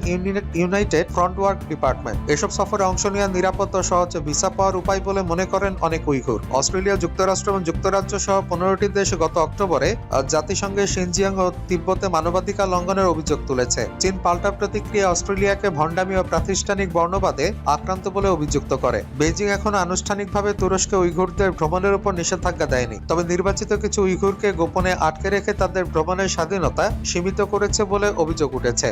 United front work department. এসব সফরে অংশ নেওয়া নিরাপদ ও সহজ ভিসা পাওয়ার উপায় বলে মনে করেন অনেক উইঘুর। অস্ট্রেলিয়া, যুক্তরাষ্ট্র এবং যুক্তরাজ্য সহ 15টি দেশ গত অক্টোবরে জাতিসংঘে শিনজিয়াং ও তিব্বতে মানবাধিকার লঙ্ঘনের অভিযোগ তুলেছে। চীন পাল্টা প্রতিক্রিয়া অস্ট্রেলিয়াকে ভণ্ডামি ও প্রাতিষ্ঠানিক বর্ণবাদে আক্রান্ত বলে অভিযুক্ত করে। বেজিং এখনো আনুষ্ঠানিকভাবে তুরস্কে উইঘুরদের ভ্রমণের উপর নিষেধাজ্ঞা দেয়নি, তবে নির্বাচিত কিছু উইঘুরকে গোপনে আটকে রেখে তাদের ভ্রমণের স্বাধীনতা সীমিত করেছে বলে অভিযোগ উঠেছে।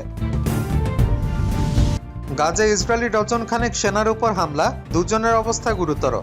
গাজায় ইসরায়েলি ডজন খানেক সেনার উপর হামলা, দুজনের অবস্থা গুরুতর।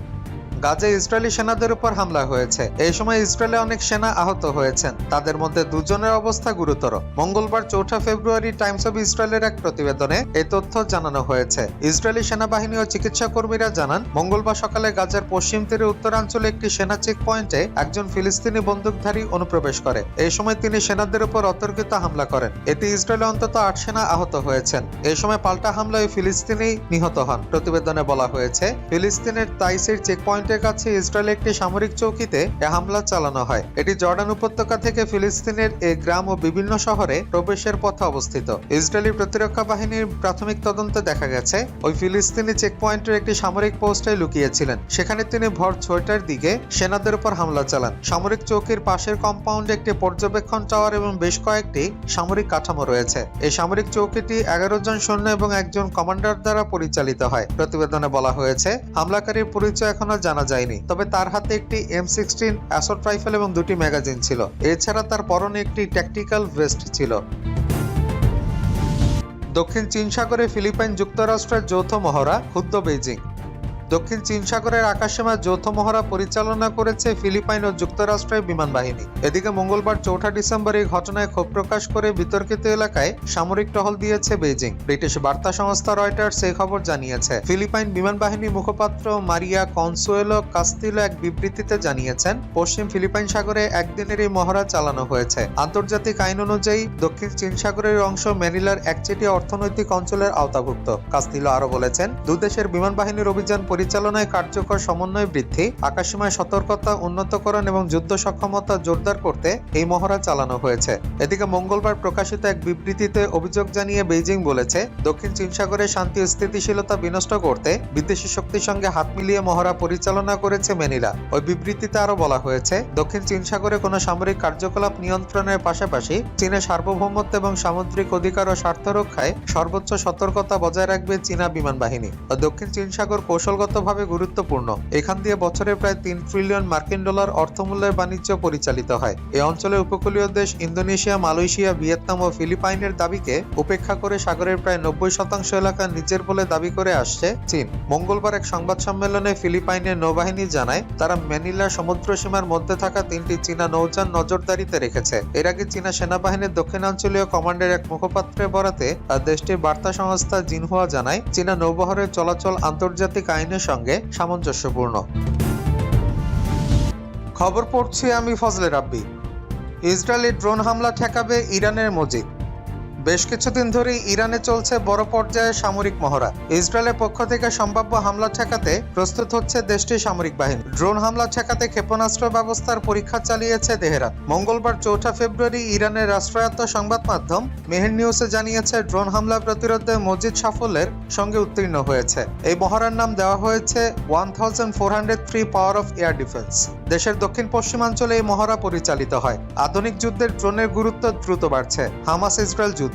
গাজায় ইসরায়েলি সেনাদের উপর হামলা হয়েছে। এই সময় ইসরায়েলে অনেক সেনা আহত হয়েছেন, তাদের মধ্যে দুজনের অবস্থা গুরুতর। মঙ্গলবার 4 ফেব্রুয়ারি টাইমস অব ইসরায়েলের এক প্রতিবেদনে এই তথ্য জানানো হয়েছে। ইসরায়েলি সেনাবাহিনী ও চিকিৎসা কর্মীরা জানান, মঙ্গলবার সকালে গাজার পশ্চিম তীরে উত্তরাঞ্চলে একটি সেনা চেক পয়েন্টে একজন ফিলিস্তিনি বন্দুকধারী অনুপ্রবেশ করে। এই সময় তিনি সেনাদের উপর অতর্কিত হামলা করেন। এতে ইসরায়েলে অন্তত 8 সেনা আহত হয়েছেন। এই সময় পাল্টা হামলায় ফিলিস্তিনি নিহত হন। প্রতিবেদনে বলা হয়েছে, ফিলিস্তিনের তাইসের চেক পয়েন্টের কাছে ইসরায়েলের একটি সামরিক চৌকিতে এ হামলা চালানো হয়। এটি জর্ডান উপত্যকা থেকে ফিলিস্তিনের এই গ্রাম ও বিভিন্ন শহরে প্রবেশের পথে অবস্থিত। ইসরায়েলি প্রতিরক্ষা বাহিনীর প্রাথমিক তদন্তে দেখা গেছে, ওই ফিলিস্তিনি চেক পয়েন্টের একটি সামরিক পোস্টে লুকিয়েছিলেন। সেখানে তিনি ভোর 6টার দিকে সেনাদের উপর হামলা চালান। সামরিক চৌকির পাশের কম্পাউন্ডে একটি পর্যবেক্ষণ টাওয়ার এবং বেশ কয়েকটি সামরিক কাঠামো রয়েছে। এই সামরিক চৌকিটি 11 জন সৈন্য এবং একজন কমান্ডার দ্বারা পরিচালিত হয়। প্রতিবেদনে বলা হয়েছে, হামলাকারীর পরিচয় এখনো জানা যায়নি, তবে তার হাতে একটি M16 অ্যাসল্ট রাইফেল এবং 2টি ম্যাগাজিন ছিল। এছাড়া তার পরনে একটি ট্যাকটিক্যাল ভেস্ট ছিল। দক্ষিণ চীন সাগরে ফিলিপাইন যুক্তরাষ্ট্রের যৌথ মহড়া, ক্ষুব্ধ বেইজিং। দক্ষিণ চীন সাগরের আকাশসীমা যৌথ মহড়া পরিচালনা করেছে ফিলিপাইন ও যুক্তরাষ্ট্রের বিমান বাহিনী। এদিকে মঙ্গলবার 4 ডিসেম্বর এই ঘটনায় ক্ষোভ প্রকাশ করে বিতর্কিত এলাকায় সামরিক টহল দিয়েছে বেইজিং। ব্রিটিশ বার্তা সংস্থা রয়টার্স এই খবর জানিয়েছে। ফিলিপাইন বিমান বাহিনীর মুখপাত্র মারিয়া কনসুয়েলো কাস্তিলো এক বিবৃতিতে জানিয়েছেন, পশ্চিম ফিলিপাইন সাগরে একদিনের এই মহড়া চালানো হয়েছে। আন্তর্জাতিক আইন অনুযায়ী দক্ষিণ চীন সাগরের অংশ ম্যানিলার একচেটিয়া অর্থনৈতিক অঞ্চলের আওতাভুক্ত। কাস্তিলো আরো বলেছেন, দুদেশের বিমান বাহিনীর অভিযান পরিচালনায় কার্যকর সমন্বয় বৃদ্ধি, আকাশসীমায় সতর্কতা উন্নতকরণ এবং যুদ্ধ সক্ষমতা জোরদার করতে এই মহড়া চালানো হয়েছে। এদিকে মঙ্গলবার প্রকাশিত এক বিবৃতিতে অভিযোগ জানিয়ে বেইজিং বলেছে, দক্ষিণ চীন সাগরে শান্তি ও স্থিতিশীলতা বিনষ্ট করতে বিদেশি শক্তির সঙ্গে হাত মিলিয়ে মহড়া পরিচালনা করেছে ম্যানিলা। ওই বিবৃতিতে আরো বলা হয়েছে, দক্ষিণ চীন সাগরে কোনো সামরিক কার্যকলাপ নিয়ন্ত্রণের পাশাপাশি চীনের সার্বভৌমত্ব এবং সামুদ্রিক অধিকার ও স্বার্থ রক্ষায় সর্বোচ্চ সতর্কতা বজায় রাখবে চীনা বিমান বাহিনী। দক্ষিণ চীন সাগর কৌশলগতভাবে গুরুত্বপূর্ণ। এখান দিয়ে বছরে প্রায় $3 ট্রিলিয়ন অর্থমূল্যের বাণিজ্য পরিচালিত হয়। এই অঞ্চলের উপকূলীয় দেশ ইন্দোনেশিয়া, মালয়েশিয়া, ভিয়েতনাম ও ফিলিপাইনের দাবিকে উপেক্ষা করে সাগরের প্রায় 90% এলাকা নিজের বলে দাবি করে আসছে চীন। মঙ্গলবার এক সংবাদ সম্মেলনে ফিলিপাইনের নৌবাহিনী জানায়, তারা ম্যানিলার সমুদ্র সীমার মধ্যে থাকা 3টি চীনা নৌযান নজরদারিতে রেখেছে। এর আগে চীনা সেনাবাহিনীর দক্ষিণাঞ্চলীয় কমান্ডের এক মুখপাত্রের বরাতে দেশটির বার্তা সংস্থা জিনহুয়া জানায়, চীনা নৌবহরের চলাচল আন্তর্জাতিক আইনের সঙ্গে সামঞ্জস্যপূর্ণ। খবর পড়ছি আমি ফজলে রাব্বি। ইসরায়েলি ড্রোন হামলা ঠেকাবে ইরানের মজিদ। বেশ কিছুদিন ধরেই ইরানে চলছে বড় পর্যায়ে সামরিক মহড়া। ইসরায়েলের পক্ষ থেকে সম্ভাব্য হামলা ঠেকাতে প্রস্তুত হচ্ছে দেশটির সামরিক বাহিনী। ড্রোন হামলা ঠেকাতে ক্ষেপণাস্ত্র ব্যবস্থার পরীক্ষা চালিয়েছে তেহরান। মঙ্গলবার 4 ফেব্রুয়ারি ইরানের রাষ্ট্রায়ত্ত সংবাদ মাধ্যম মেহের নিউজে জানিয়েছে, ড্রোন হামলা প্রতিরোধে মজিদ সাফল্যের সঙ্গে উত্তীর্ণ হয়েছে। এই মহড়ার নাম দেওয়া হয়েছে 1403 পাওয়ার অফ এয়ার ডিফেন্স। দেশের দক্ষিণ পশ্চিমাঞ্চলে এই মহড়া পরিচালিত হয়। আধুনিক যুদ্ধের ড্রোনের গুরুত্ব দ্রুত বাড়ছে। হামাস ইসরায়েল যুদ্ধ,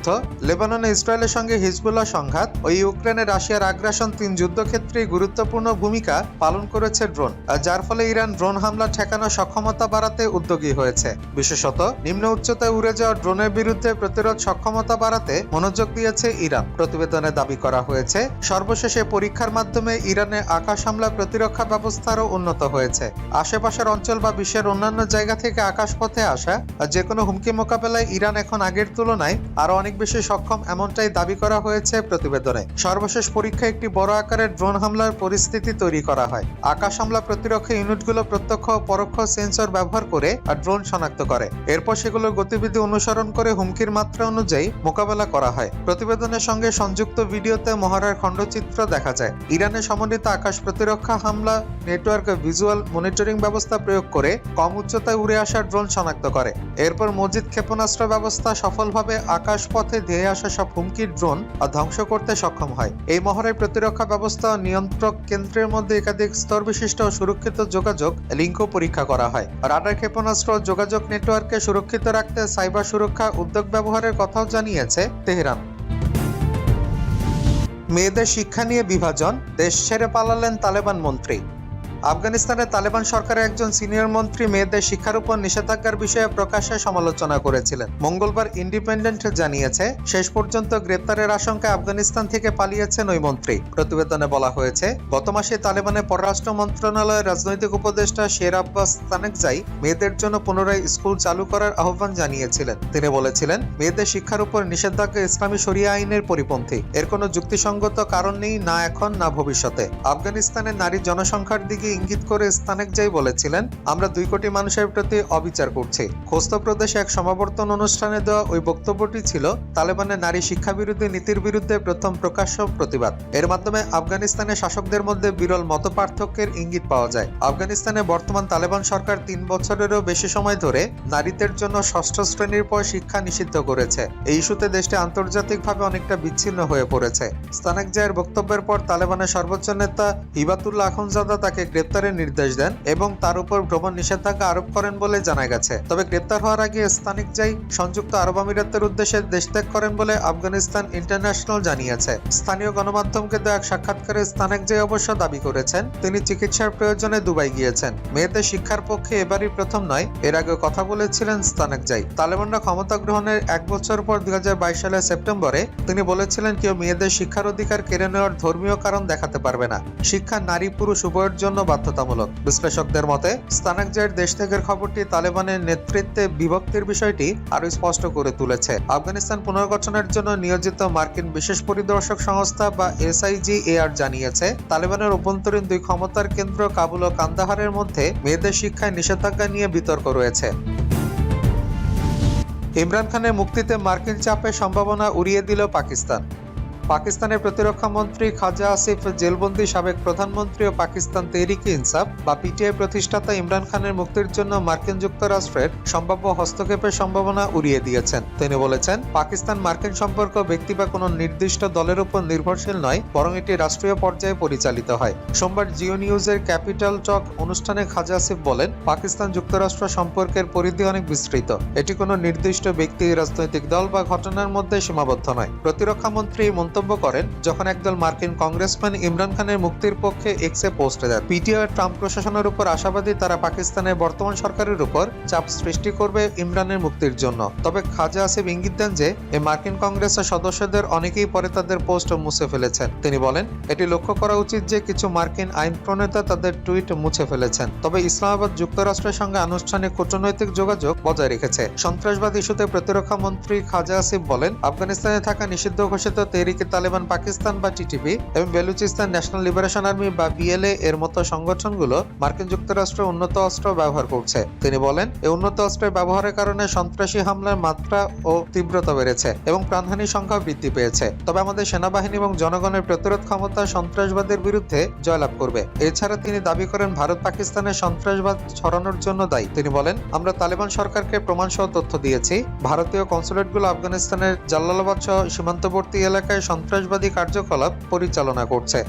লেবাননে ইসরায়েলের সঙ্গে হিজবুল্লাহ সংঘাত ও ইউক্রেনে রাশিয়ার আগ্রাসন, 3 যুদ্ধক্ষেত্রেই গুরুত্বপূর্ণ ভূমিকা পালন করেছে ড্রোন, যার ফলে ইরান ড্রোন হামলা ঠেকানোর সক্ষমতা বাড়াতে উদ্যোগী হয়েছে। বিশেষত নিম্ন উচ্চতায় উড়ে যাওয়া ড্রোনের বিরুদ্ধে প্রতিরোধ সক্ষমতা বাড়াতে মনোযোগ দিয়েছে ইরান। প্রতিবেদনে দাবি করা হয়েছে, সর্বশেষে পরীক্ষার মাধ্যমে ইরানের আকাশ হামলা প্রতিরক্ষা ব্যবস্থারও উন্নত হয়েছে। আশেপাশের অঞ্চল বা বিশ্বের অন্যান্য জায়গা থেকে আকাশপথে আসা যে কোনো হুমকি মোকাবেলায় ইরান এখন আগের তুলনায় আরো অনেক বেশি সক্ষম, এমনটাই দাবি করা হয়েছে প্রতিবেদনে। সর্বশেষ পরীক্ষায় একটি বড় আকারের ড্রোন হামলার পরিস্থিতি তৈরি করা হয়। আকাশ হামলা প্রতিরক্ষা ইউনিটগুলো প্রত্যক্ষ ও পরোক্ষ সেন্সর ব্যবহার করে ড্রোন শনাক্ত করে। এরপর সেগুলোর গতিবিধি অনুসরণ করে হুমকির মাত্রা অনুযায়ী মোকাবেলা করা হয়। প্রতিবেদনের সঙ্গে সংযুক্ত ভিডিওতে মহড়ার খণ্ডচিত্র দেখা যায়। ইরানের সমন্বিত আকাশ প্রতিরক্ষা হামলা নেটওয়ার্ক ভিজুয়াল মনিটরিং ব্যবস্থা ক্ষমতা প্রয়োগ করে কম উচ্চতায় উড়ে আসা ড্রোন শনাক্ত করে। এরপর মজিদ ক্ষেপণাস্ত্র ব্যবস্থা সফলভাবে আকাশপথে ধেয়ে আসা সব হুমকির ড্রোন ধ্বংস করতে সক্ষম হয়। এই মহড়ায় প্রতিরক্ষা ব্যবস্থা ও নিয়ন্ত্রক কেন্দ্রের মধ্যে একাধিক স্তর বিশিষ্ট ও সুরক্ষিত যোগাযোগ লিঙ্কও পরীক্ষা করা হয়। রাডার ক্ষেপণাস্ত্র যোগাযোগ নেটওয়ার্ককে সুরক্ষিত রাখতে সাইবার সুরক্ষা উদ্যোগ ব্যবহারের কথাও জানিয়েছে তেহরান। মেয়েদের শিক্ষা নিয়ে বিভাজন, দেশ ছেড়ে পালালেন তালেবান মন্ত্রী। আফগানিস্তানের তালেবান সরকারের একজন সিনিয়র মন্ত্রী মেয়েদের শিক্ষার উপর নিষেধাজ্ঞার বিষয়ে প্রকাশ্যে সমালোচনা করেছিলেন। মঙ্গলবার ইন্ডিপেন্ডেন্ট জানিয়েছে, শেষ পর্যন্ত গ্রেপ্তারের আশঙ্কায় আফগানিস্তান থেকে পালিয়েছেন ওই মন্ত্রী। প্রতিবেদনে বলা হয়েছে, গত মাসে তালেবানের পররাষ্ট্র মন্ত্রণালয়ের রাজনৈতিক উপদেষ্টা শের আব্বাস তানেকজাই মেয়েদের জন্য পুনরায় স্কুল চালু করার আহ্বান জানিয়েছিলেন। তিনি বলেছিলেন, মেয়েদের শিক্ষার উপর নিষেধাজ্ঞা ইসলামী শরিয়া আইনের পরিপন্থী। এর কোনো যুক্তিসঙ্গত কারণ নেই, না এখন না ভবিষ্যতে। আফগানিস্তানের নারী জনসংখ্যার দিকে ইঙ্গিত করে তানেকজাই বলেছিলেন, আমরা 2 কোটি মানুষের প্রতি অবিচার করছি। খোস্ত প্রদেশে এক সমাবর্তন অনুষ্ঠানে দেওয়া ওই বক্তব্যটি ছিল তালেবানের নারী শিক্ষা বিরোধী নীতির বিরুদ্ধে প্রথম প্রকাশ্য প্রতিবাদ। এর মাধ্যমে আফগানিস্তানের শাসকদের মধ্যে বিরল মতপার্থক্যের ইঙ্গিত পাওয়া যায়। আফগানিস্তানে বর্তমান তালেবান সরকার 3 বছরেরও বেশি সময় ধরে নারীদের জন্য 6ষ্ঠ শ্রেণীর পর শিক্ষা নিষিদ্ধ করেছে। এই ইস্যুতে দেশটি আন্তর্জাতিকভাবে অনেকটা বিচ্ছিন্ন হয়ে পড়েছে। তানেকজাইয়ের বক্তব্যের পর তালেবানের সর্বোচ্চ নেতা হিবাতুল্লাহ আখুনজাদা তাকে গ্রেপ্তারের নির্দেশ দেন এবং তার উপর ভ্রমণ নিষেধাজ্ঞা আরোপ করেন বলে জানা গেছে। তবে গ্রেপ্তার হওয়ার আগে তানেকজাই সংযুক্ত আরব আমিরাতের উদ্দেশ্যে দেশ ত্যাগ করেন বলে আফগানিস্তান ইন্টারন্যাশনাল জানিয়েছে। স্থানীয় গণমাধ্যমকে দেওয়া এক সাক্ষাৎকারে তানেকজাই অবশ্য দাবি করেছেন, তিনি চিকিৎসার প্রয়োজনে দুবাই গিয়েছেন। মেয়েদের শিক্ষার পক্ষে এবারই প্রথম নয়, এর আগে কথা বলেছিলেন তানেকজাই। তালেবানরা ক্ষমতা গ্রহণের 1 বছর পর 2022 সালের সেপ্টেম্বরে তিনি বলেছিলেন, কেউ মেয়েদের শিক্ষার অধিকার কেড়ে নেওয়ার ধর্মীয় কারণ দেখাতে পারবে না। শিক্ষা নারী পুরুষ উভয়ের জন্য বাধ্যতামূলক। বিশ্লেষকদের মতে, তানেকজাইয়ের দেশ ত্যাগের খবরটি তালেবানের নেতৃত্বে বিভক্তির বিষয়টি আরো স্পষ্ট করে তুলেছে। আফগানিস্তান পুনর্গঠনের জন্য নিয়োজিত মার্কিন বিশেষ পরিদর্শক সংস্থা বা SIGAR জানিয়েছে, তালেবানের অভ্যন্তরীণ 2 ক্ষমতার কেন্দ্র কাবুল ও কান্দাহারের মধ্যে মেয়েদের শিক্ষায় নিষেধাজ্ঞা নিয়ে বিতর্ক রয়েছে। ইমরান খানের মুক্তিতে মার্কিন চাপের সম্ভাবনা উড়িয়ে দিল পাকিস্তান। পাকিস্তানের প্রতিরক্ষা মন্ত্রী খাজা আসিফ জেলবন্দি সাবেক প্রধানমন্ত্রী ও পাকিস্তান তেহরিকে ইনসাফ বা PTI প্রতিষ্ঠাতা ইমরান খানের মুক্তির জন্য মার্কিন যুক্তরাষ্ট্রের সম্ভাব্য হস্তক্ষেপের সম্ভাবনা উড়িয়ে দিয়েছেন। তিনি বলেছেন, পাকিস্তান মার্কিন সম্পর্ক ব্যক্তি বা কোনো নির্দিষ্ট দলের উপর নির্ভরশীল নয়, বরং এটি রাষ্ট্রীয় পর্যায়ে পরিচালিত হয়। সোমবার জিও নিউজের ক্যাপিটাল টক অনুষ্ঠানে খাজা আসিফ বলেন, পাকিস্তান যুক্তরাষ্ট্র সম্পর্কের পরিধি অনেক বিস্তৃত। এটি কোনো নির্দিষ্ট ব্যক্তি, রাজনৈতিক দল বা ঘটনার মধ্যে সীমাবদ্ধ নয়। প্রতিরক্ষা মন্ত্রী মন্তব্য করেন, যখন একদল মার্কিন কংগ্রেসম্যান ইমরান খানের মুক্তির পক্ষে এক্সে পোস্ট দেন। PTI ট্রাম্প প্রশাসনের উপর আশাবাদী তারা পাকিস্তানের বর্তমান সরকারের উপর চাপ সৃষ্টি করবে ইমরানের মুক্তির জন্য। তবে খাজা আসিফ ইঙ্গিত দেন যে এই মার্কিন কংগ্রেসের সদস্যদের অনেকেই পরে তাদের পোস্ট মুছে ফেলেছেন। তিনি বলেন, এটি লক্ষ্য করা উচিত যে কিছু মার্কিন আইন প্রণেতা তাদের টুইট মুছে ফেলেছেন। তবে ইসলামাবাদ যুক্তরাষ্ট্রের সঙ্গে আনুষ্ঠানিক কূটনৈতিক যোগাযোগ বজায় রেখেছে। সন্ত্রাসবাদ ইস্যুতে প্রতিরক্ষা মন্ত্রী খাজা আসিফ বলেন, আফগানিস্তানে থাকা নিষিদ্ধ ঘোষিত তেহরিকে তালেবান পাকিস্তান বা TTP এবং বেলুচিস্তান ন্যাশনাল লিবারেশন আর্মি বা BLA এর মতো সংগঠনগুলো মার্কিন যুক্তরাষ্ট্র উন্নত অস্ত্র ব্যবহার করছে। তিনি বলেন, এই উন্নত অস্ত্রের ব্যবহারের কারণে সন্ত্রাসী হামলার মাত্রা ও তীব্রতা বেড়েছে এবং প্রাণহানির সংখ্যা বৃদ্ধি পেয়েছে। তবে আমাদের সেনাবাহিনী এবং জনগণের প্রতিরোধ ক্ষমতা সন্ত্রাসবাদের বিরুদ্ধে জয়লাভ করবে। এছাড়া তিনি দাবি করেন, ভারত পাকিস্তানের সন্ত্রাসবাদ ছড়ানোর জন্য দায়ী। তিনি বলেন, আমরা তালেবান সরকারকে প্রমাণসহ তথ্য দিয়েছি। ভারতীয় কনসুলেটগুলো আফগানিস্তানের জালালাবাদ সহ সীমান্তবর্তী এলাকায় সন্ত্রাসবাদী কার্যকলাপ পরিচালনা করছে।